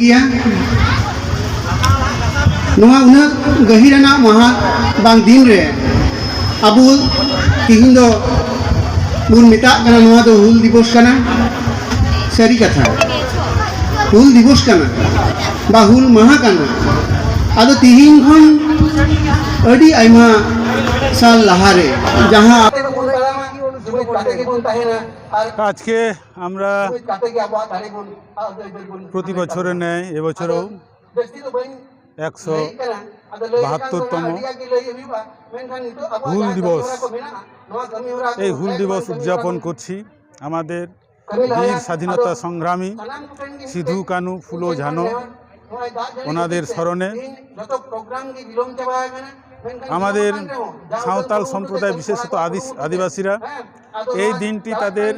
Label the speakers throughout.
Speaker 1: गया नोआ उना गहिराना महा बांग दिन रे अबु तिहिन दो बुन मेता कना नोआ दो हुल दिवस कना सारी कथा हुल दिवस कना बा हुल महा कना आदो तिहिन खन अडी आइमा साल लाहारे जहां
Speaker 2: আজকে আমরা প্রতি বছরের ন্যায় এবছরও 172তম হুল দিবস এই হুল দিবস উদযাপন করছি। আমাদের বীর স্বাধীনতা সংগ্রামী সিধু কানু ফুলো ঝানো ওনাদের স্মরণে আমাদের সাঁওতাল সম্প্রদায় বিশেষত আদিবাসীরা এই দিনটি তাদের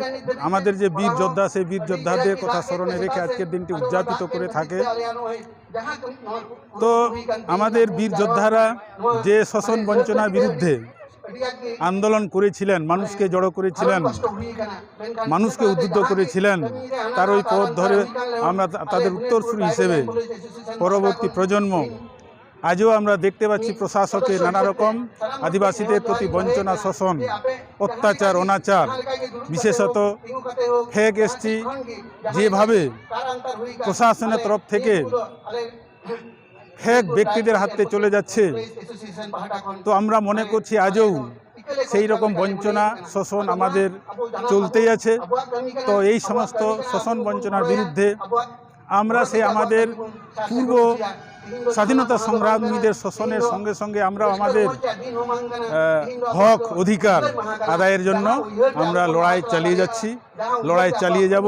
Speaker 2: আমাদের যে বীর যোদ্ধা সেই বীর যোদ্ধাদের কথা স্মরণে রেখে আজকের দিনটি উদযাপিত করে থাকে। তো আমাদের বীর যোদ্ধারা যে শোষণ বঞ্চনার বিরুদ্ধে আন্দোলন করেছিলেন, মানুষকে জড়ো করেছিলেন, মানুষকে উদ্বুদ্ধ করেছিলেন, তার ওই পথ ধরে আমরা তাদের উত্তরসূরি হিসেবে পরবর্তী প্রজন্ম আজও আমরা দেখতে পাচ্ছি প্রশাসকের নানা রকম আদিবাসীদের প্রতি বঞ্চনা, শোষণ, অত্যাচার, অনাচার, বিশেষত ফেক এসটি যেভাবে প্রশাসনের তরফ থেকে ফেক ব্যক্তিদের হাতে চলে যাচ্ছে। তো আমরা মনে করছি আজও সেই রকম বঞ্চনা, শোষণ আমাদের চলতেই আছে। তো এই সমস্ত শোষণ বঞ্চনার বিরুদ্ধে আমরা সেই আমাদের পূর্ব স্বাধীনতা সংগ্রামীদের শোষণের সঙ্গে সঙ্গে আমরা আমাদের হক অধিকার আদায়ের জন্য আমরা লড়াই চালিয়ে যাচ্ছি, লড়াই চালিয়ে যাব।